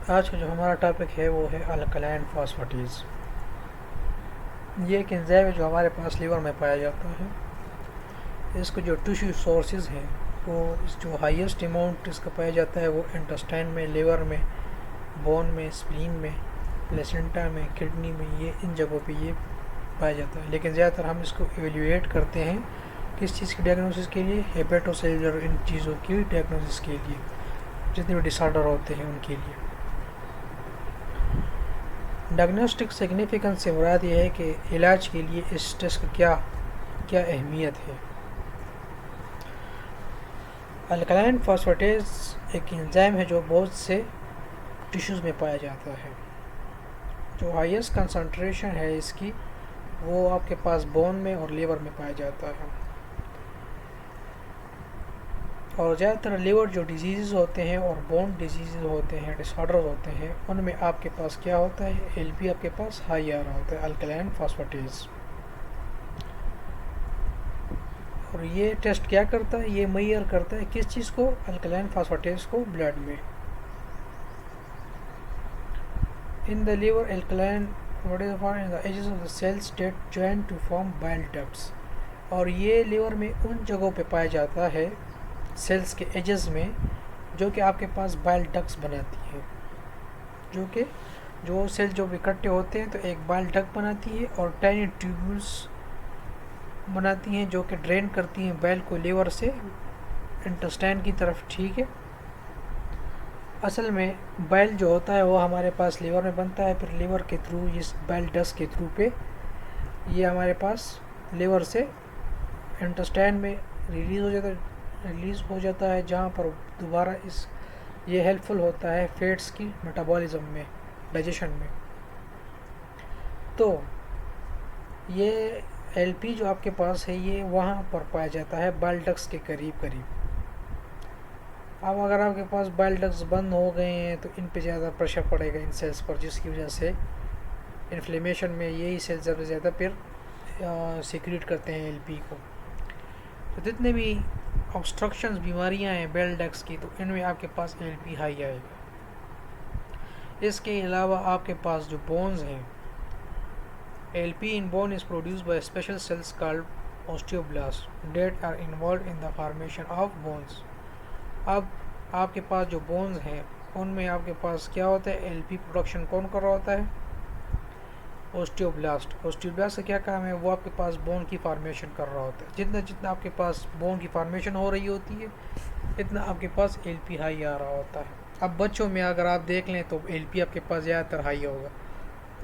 आज का जो हमारा टॉपिक है वो है अल्कलाइन फॉस्फेटेज। ये एक एंजाइम है जो हमारे पास लीवर में पाया जाता है। इसको जो टिश्यू सोर्सेज हैं वो जो हाईएस्ट अमाउंट इसका पाया जाता है वो इंटेस्टाइन में, लिवर में, बोन में, स्प्लीन में, प्लेसेंटा में, किडनी में, ये इन जगहों पे ये पाया जाता है। लेकिन ज़्यादातर हम इसको एवेल्यूएट करते हैं किस चीज़ की डायग्नोसिस के लिए, हेपेटोसेलुलर इन चीज़ों की डायग्नोसिस के लिए, जितने भी डिसऑर्डर होते हैं उनके लिए। डायग्नोस्टिक सिग्निफिकेंस से मुराद ये है कि इलाज के लिए इस टेस्ट का क्या अहमियत है। अल्कलाइन फॉस्फेटेज एक एंजाइम है जो बहुत से टिश्यूज़ में पाया जाता है। जो हाईएस्ट कंसंट्रेशन है इसकी वो आपके पास बोन में और लीवर में पाया जाता है। और ज़्यादातर लीवर जो डिजीज़ होते हैं और बोन डिजीज़ होते हैं, डिसऑर्डर होते हैं, उनमें आपके पास क्या होता है, एलपी आपके पास हाई आ रहा होता है, अल्कलाइन फॉस्फेटेज। और ये टेस्ट क्या करता है, ये मेजर करता है किस चीज़ को, अल्कलाइन फॉस्फेटेज को ब्लड में। In the liver alkaline in the edges of the cells that join to form bile ducts. और ये लिवर में उन जगहों पे पाया जाता है सेल्स के एजेस में जो कि आपके पास बाइल डक्ट्स बनाती है, जो सेल जो इकट्ठे होते हैं तो एक बाइल डक्ट बनाती है और टाइनी ट्यूब्यूल्स बनाती हैं जो कि ड्रेन करती हैं बाइल को लिवर से इंटेस्टाइन की तरफ। ठीक है, असल में बाइल जो होता है वो हमारे पास लिवर में बनता है, फिर लिवर के थ्रू, इस बाइल डस्ट के थ्रू पे ये हमारे पास लिवर से इंटेस्टाइन में रिलीज़ हो जाता है, जहाँ पर दोबारा ये हेल्पफुल होता है फैट्स की मेटाबॉलिज्म में, डाइजेशन में। तो ये एलपी जो आपके पास है ये वहाँ पर पाया जाता है बाइल डक्ट्स के करीब। अब अगर आपके पास बाइल डक्ट्स बंद हो गए हैं तो इन पे ज़्यादा प्रेशर पड़ेगा इन सेल्स पर, जिसकी वजह से इन्फ्लेमेशन में यही सेल्स ज़्यादा फिर सीक्रेट करते हैं एलपी को। तो जितने भी ऑब्स्ट्रक्शंस बीमारियां हैं बाइल डक्ट्स की, तो इनमें आपके पास एलपी हाई आएगा। इसके अलावा आपके पास जो बोन्स हैं, LP in bone is produce by special cells called osteoblast that are involve in the formation of bones. अब आपके पास जो बोन्स हैं उनमें आपके पास क्या होता है, एलपी प्रोडक्शन कौन कर रहा होता है, ओस्टियोब्लास्ट का क्या काम है, वो आपके पास बोन की फार्मेशन कर रहा होता है। जितना आपके पास बोन की फार्मेशन हो रही होती है इतना आपके पास एलपी हाई आ रहा होता है। अब बच्चों में अगर आप देख लें तो एलपी आपके पास ज़्यादातर हाई होगा,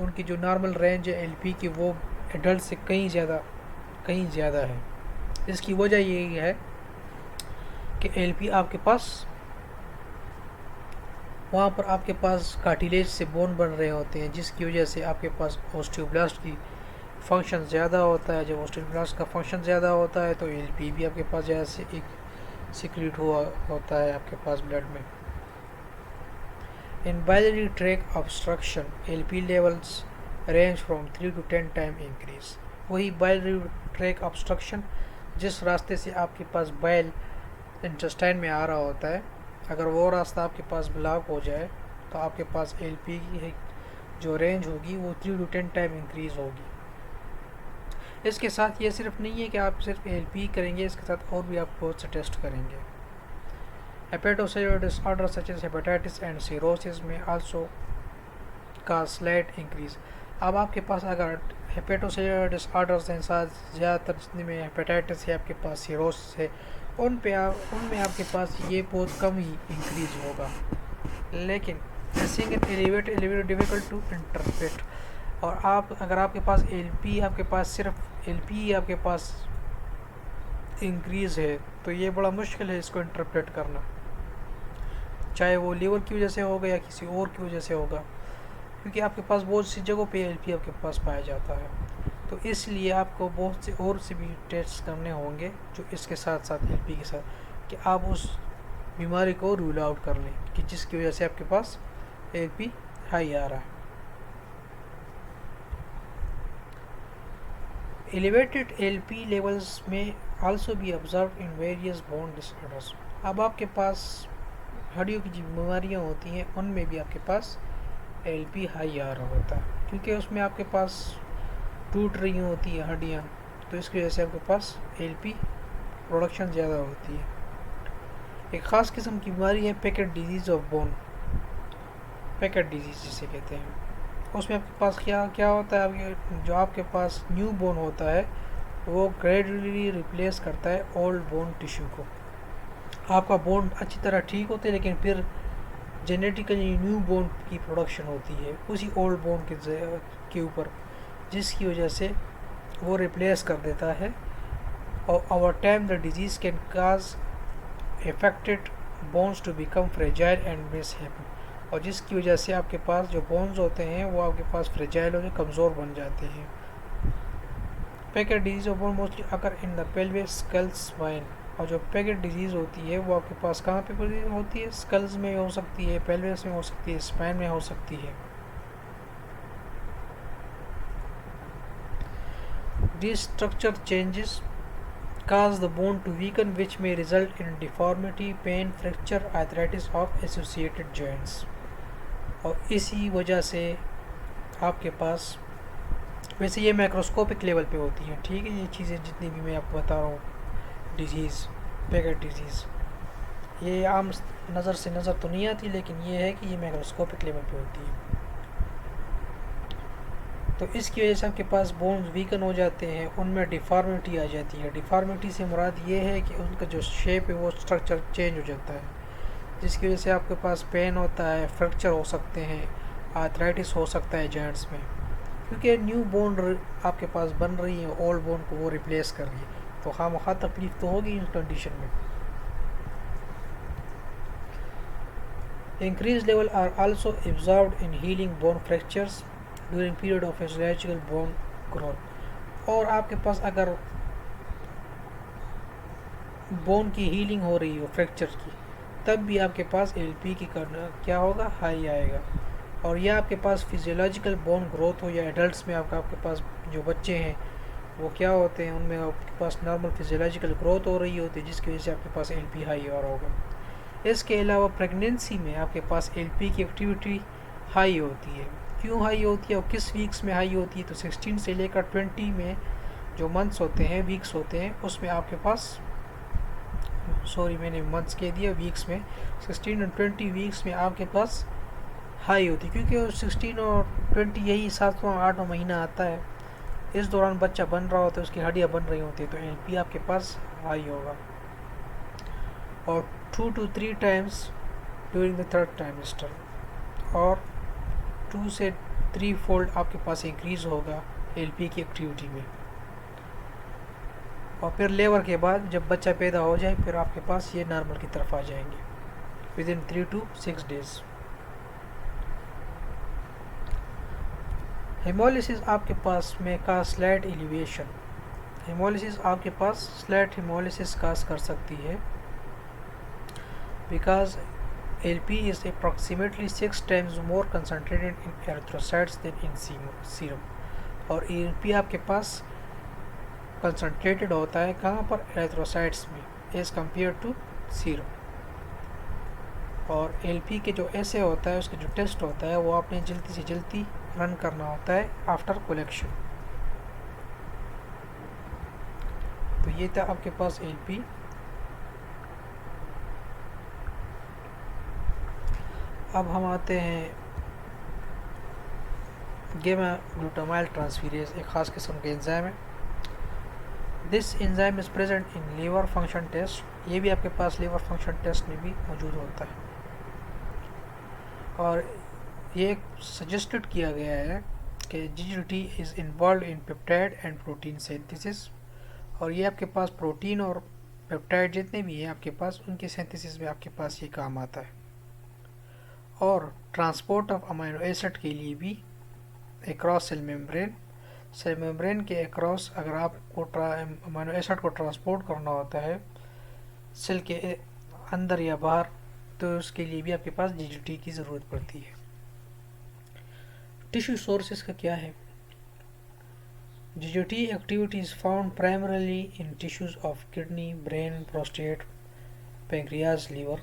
उनकी जो नॉर्मल रेंज है एलपी की वो एडल्ट से कहीं ज़्यादा है। इसकी वजह यही है कि एलपी आपके पास वहाँ पर आपके पास कार्टिलेज से बोन बन रहे होते हैं, जिसकी वजह से आपके पास ओस्टियोब्लास्ट की फंक्शन ज़्यादा होता है। जब ओस्टियोब्लास्ट का फंक्शन ज़्यादा होता है तो एलपी भी आपके पास ज़्यादा से एक सीक्रेट हुआ होता है आपके पास ब्लड में। In biliary tract obstruction LP levels range from 3 to 10 time increase. वही बाइलियरी ट्रैक्ट ऑब्स्ट्रक्शन जिस रास्ते से आपके पास बाइल इंटेस्टाइन में आ रहा होता है, अगर वो रास्ता आपके पास ब्लॉक हो जाए तो आपके पास एलपी की जो रेंज होगी वो 3 to 10 टाइम इंक्रीज़ होगी। इसके साथ ये सिर्फ नहीं है कि आप सिर्फ एलपी करेंगे, इसके साथ और भी आप बहुत से टेस्ट करेंगे। Hepatocellular disorder such as hepatitis and cirrhosis में आल्सो का स्लाइट इंक्रीज। अब आपके पास अगर हेपेटोसेलुलर डिसऑर्डर्स हैं, साथ ज़्यादातर जितने में हेपेटाइटिस है, आपके पास सिरोसिस है, उनमें आपके पास ये बहुत कम ही इंक्रीज होगा। लेकिन एलिवेट डिफिकल्ट टू इंटरप्रेट। और अगर आपके पास एलपी सिर्फ एलपी आपके पास इंक्रीज है तो ये बड़ा मुश्किल है इसको इंटरप्रेट करना, चाहे वो लीवर की वजह से होगा या किसी और की वजह से होगा, क्योंकि आपके पास बहुत सी जगहों पे एलपी आपके पास पाया जाता है। तो इसलिए आपको बहुत से और से भी टेस्ट करने होंगे जो इसके साथ साथ एलपी के साथ, कि आप उस बीमारी को रूल आउट कर लें कि जिसकी वजह से आपके पास एलपी हाई आ रहा है। एलिवेटेड एलपी लेवल्स में also be observe in various bone disorders. अब आपके पास हड्डियों की जो बीमारियाँ होती हैं उनमें भी आपके पास एलपी हाई आ रहा होता है, क्योंकि उसमें आपके पास टूट रही होती है हड्डियाँ, तो इसकी वजह से आपके पास एलपी प्रोडक्शन ज़्यादा होती है। एक ख़ास किस्म की बीमारी है packet disease of bone, packet disease जिसे कहते हैं। उसमें आपके पास क्या क्या होता है, आपके जो आपके पास न्यू बोन होता है वो ग्रेजुअली रिप्लेस करता है ओल्ड बोन टिश्यू को। आपका बोन अच्छी तरह ठीक होते हैं, लेकिन फिर जेनेटिकली न्यू बोन की प्रोडक्शन होती है उसी ओल्ड बोन के ऊपर, जिसकी वजह से वो रिप्लेस कर देता है। और over time the disease can cause affected bones to become fragile and misshapen, और जिसकी वजह से आपके पास जो बोन्स होते हैं वो आपके पास फ्रेजाइल होते कमज़ोर बन जाते हैं। Paget disease of bone mostly occur in the pelvis skulls spine, और जो पैकेट डिजीज़ होती है वो आपके पास कहाँ पे होती है, स्कल्स में हो सकती है, पेल्विस में हो सकती है, स्पाइन में हो सकती है। These structure changes cause the bone to weaken, which may result in deformity, pain, fracture, arthritis of associated joints। और इसी वजह से आपके पास, वैसे ये मैक्रोस्कोपिक लेवल पे होती हैं, ठीक है, ये चीज़ें जितनी भी मैं आपको बता रहा हूँ, डिजीज़, पैकेट डिजीज़, ये आम नज़र से नज़र तो नहीं आती, लेकिन ये है कि ये मैक्रोस्कोपिक लेवल पे होती है। तो इसकी वजह से आपके पास बोन्स वीकन हो जाते हैं, उनमें डिफॉर्मिटी आ जाती है। डिफॉर्मिटी से मुराद ये है कि उनका जो शेप है वो स्ट्रक्चर चेंज हो जाता है, जिसकी वजह से आपके पास पेन होता है, फ्रैक्चर हो सकते हैं, आर्थराइटिस हो सकता है जॉइंट्स में, क्योंकि न्यू बोन आपके पास बन रही है, ओल्ड बोन को वो रिप्लेस कर रही है, तो खामखा तकलीफ तो होगी इस कंडीशन में। Increase level are also observed in healing bone fractures during period of physiological bone growth. और आपके पास अगर बोन की हीलिंग हो रही हो फ्रैक्चर की, तब भी आपके पास एलपी की करना क्या होगा, हाई आएगा। और यह आपके पास फिजियोलॉजिकल बोन ग्रोथ हो या एडल्ट्स में आपके पास जो बच्चे हैं वो क्या होते हैं, उनमें आपके पास नॉर्मल फिजियोलॉजिकल ग्रोथ हो रही होती है, जिसकी वजह से आपके पास एलपी हाई आ रहा होगा। इसके अलावा प्रेगनेंसी में आपके पास एलपी की एक्टिविटी हाई होती है। क्यों हाई होती है और किस वीक्स में हाई होती है, तो 16 से लेकर 20 में जो मंथ्स होते हैं, वीक्स होते हैं, उसमें आपके पास, सॉरी मैंने मंथ्स कह दिया, वीक्स में 16 और 20 वीक्स में आपके पास हाई होती है, क्योंकि 16 और 20 यही 7वां 8वां महीना आता है, इस दौरान बच्चा बन रहा होता है, उसकी हड्डियाँ बन रही होती है, तो एलपी आपके पास हाई होगा। और 2 to 3 times during the third trimester, और 2 से 3 फोल्ड आपके पास इंक्रीज़ होगा एलपी की एक्टिविटी में। और फिर लेबर के बाद जब बच्चा पैदा हो जाए, फिर आपके पास ये नॉर्मल की तरफ आ जाएंगे with in 3 to 6 days. Haemolysis आपके पास में का स्लाइड एलिवेशन, हेमोलिसिस आपके पास स्लाइड हेमोलिसिस काज कर सकती है, because LP is approximately 6 times more concentrated in erythrocytes than in serum। और LP आपके पास कंसनट्रेटेड होता है कहाँ पर, एरिथ्रोसाइट्स में, एज़ कम्पेयर टू सीरम। और LP के जो ऐसे होता है, उसका जो टेस्ट होता है, वो आपने जल्दी से जल्दी रन करना होता है आफ्टर कलेक्शन। तो ये था आपके पास LP। अब हम आते हैं गामा ग्लूटामाइल ट्रांसफेरेज, एक ख़ास किस्म के एंजाइम है। This enzyme is present in liver function test, ये भी आपके पास लीवर फंक्शन टेस्ट में भी मौजूद होता है। और ये सजेस्टेड किया गया है कि GGT is involve in peptide and protein synthesis, और ये आपके पास प्रोटीन और पेप्टाइड जितने भी हैं आपके पास, उनके सिंथेसिस में आपके पास ये काम आता है। और ट्रांसपोर्ट ऑफ अमीनो एसिड के लिए भी अक्रॉस सेल मेम्ब्रेन के अक्रॉस अगर आपको अमीनो एसिड को ट्रांसपोर्ट करना होता है सेल के अंदर या बाहर, तो उसके लिए भी आपके पास GGT की ज़रूरत पड़ती है। टिश्यू सोर्सेस का क्या है, GGT activity is found primarily in tissues of kidney, brain, prostate, pancreas, liver।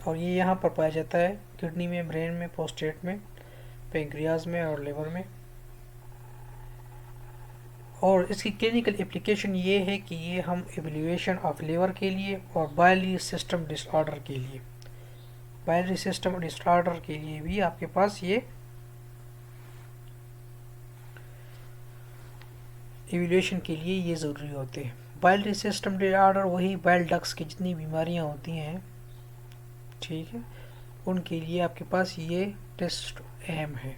और ये यहाँ पर पाया जाता है किडनी में, ब्रेन में, प्रोस्टेट में, पेंक्रियाज में और लिवर में। और इसकी क्लिनिकल एप्लीकेशन ये है कि ये हम एवेल्यूएशन ऑफ लिवर के लिए और बाइलरी सिस्टम डिसऑर्डर के लिए, बाइलरी सिस्टम डिसऑर्डर के लिए भी आपके पास ये एवेल्यूएशन के लिए ये ज़रूरी होते हैं। बाइलरी सिस्टम डिसऑर्डर वही बाइल डक्ट्स की जितनी बीमारियां होती हैं, ठीक है, उनके लिए आपके पास ये टेस्ट अहम है।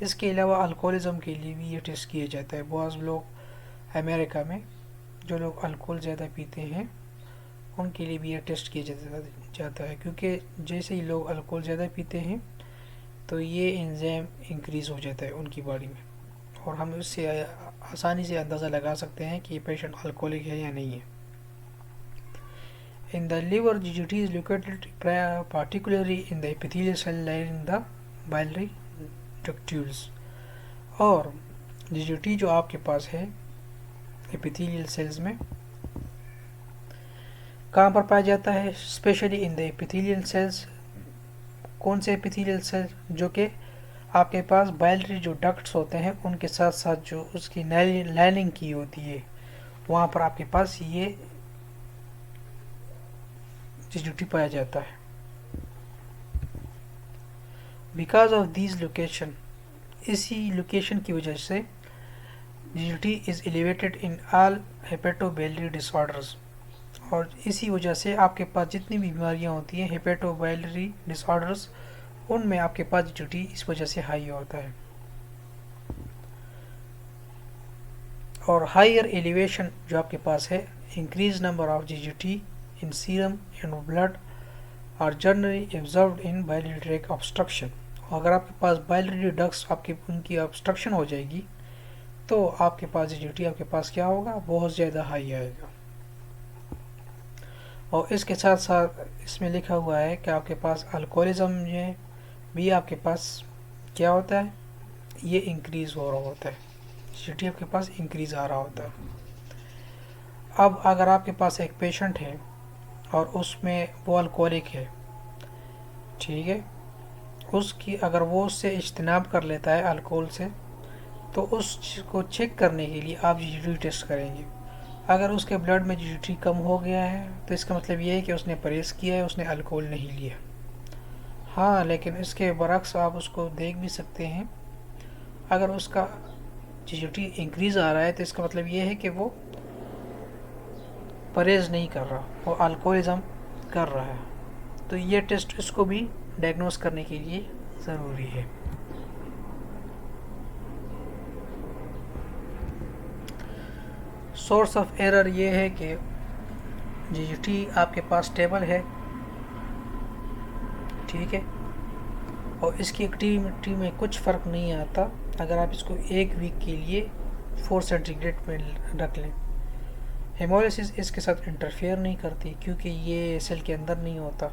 इसके अलावा अल्कोहलिज्म के लिए भी ये टेस्ट किया जाता है। बहुत लोग अमेरिका में जो लोग अल्कोहल ज़्यादा पीते हैं उनके लिए भी ये टेस्ट किया जाता है, क्योंकि जैसे ही लोग अल्कोहल ज़्यादा पीते हैं तो ये एंजाइम इंक्रीज़ हो जाता है उनकी बॉडी में, और हम इससे आसानी से अंदाज़ा लगा सकते हैं कि ये पेशेंट अल्कोहलिक है या नहीं है। In the liver, GGT is located particularly in the epithelial cell lining the biliary ductules। और GGT जो आपके पास है epithelial cells में कहाँ पर पाया जाता है? Specially in the epithelial cells। कौन से epithelial cells? जो कि आपके पास बाइलरी जो डक्ट्स होते हैं उनके साथ साथ जो उसकी लाइनिंग की होती है, वहाँ पर आपके पास ये GGT पाया जाता है। बिकॉज ऑफ दीज लोकेशन, इसी लोकेशन की वजह से GGT is elevated in all hepatobiliary disorders. और इसी वजह से आपके पास जितनी भी बीमारियाँ होती हैं हेपेटोबाइलरी डिसऑर्डर्स, उनमें आपके पास GGT इस वजह से हाई होता है। और हायर एलिवेशन जो आपके पास है, increase number of GGT in serum and blood are generally observed in biliary tract obstruction। अगर आपके पास बाइलरी डक्ट्स आपकी उनकी ऑब्स्ट्रक्शन हो जाएगी तो आपके पास GGT आपके पास क्या होगा? बहुत ज़्यादा हाई आएगा। और इसके साथ साथ इसमें लिखा हुआ है कि आपके पास अल्कोहलिज्म में भी आपके पास क्या होता है? ये इंक्रीज़ हो रहा होता है, GGT आपके पास इंक्रीज़ आ रहा होता है। अब अगर आपके पास एक पेशेंट है और उसमें वो अल्कोहलिक है, ठीक है, उसकी अगर वो उससे इज्तनाब कर लेता है अल्कोहल से, तो उसको चेक करने के लिए आप GGT टेस्ट करेंगे। अगर उसके ब्लड में GGT कम हो गया है तो इसका मतलब ये है कि उसने परहेज़ किया है, उसने अल्कोहल नहीं लिया। हाँ, लेकिन इसके बरक्स आप उसको देख भी सकते हैं, अगर उसका GGT इंक्रीज़ आ रहा है तो इसका मतलब ये है कि वो परहेज़ नहीं कर रहा, वो अल्कोहलिज्म कर रहा है। तो ये टेस्ट इसको भी डायग्नोस करने के लिए ज़रूरी है। सोर्स ऑफ एरर ये है कि GGT आपके पास स्टेबल है, ठीक है, और इसकी एक्टिविटी में कुछ फ़र्क नहीं आता अगर आप इसको एक वीक के लिए 4 सेंटीग्रेड में रख लें। हेमोलिसिस इसके साथ इंटरफेयर नहीं करती क्योंकि ये सेल के अंदर नहीं होता,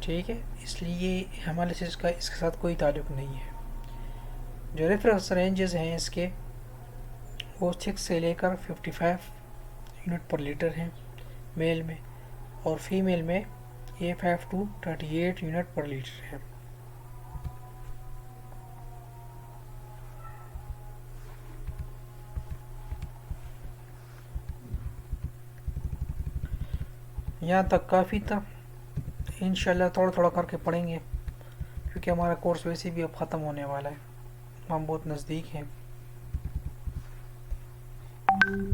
ठीक है, इसलिए हेमोलिसिस का इसके साथ कोई ताल्लुक़ नहीं है। जो रेफरेंस रेंजेस हैं इसके, वो 6 से लेकर 55 यूनिट पर लीटर हैं मेल में, और फीमेल में ये 5 to 38 यूनिट पर लीटर है। यहाँ तक काफ़ी था। इंशाल्लाह थोड़ा थोड़ा करके पढ़ेंगे क्योंकि हमारा कोर्स वैसे भी अब ख़त्म होने वाला है, हम बहुत नज़दीक हैं।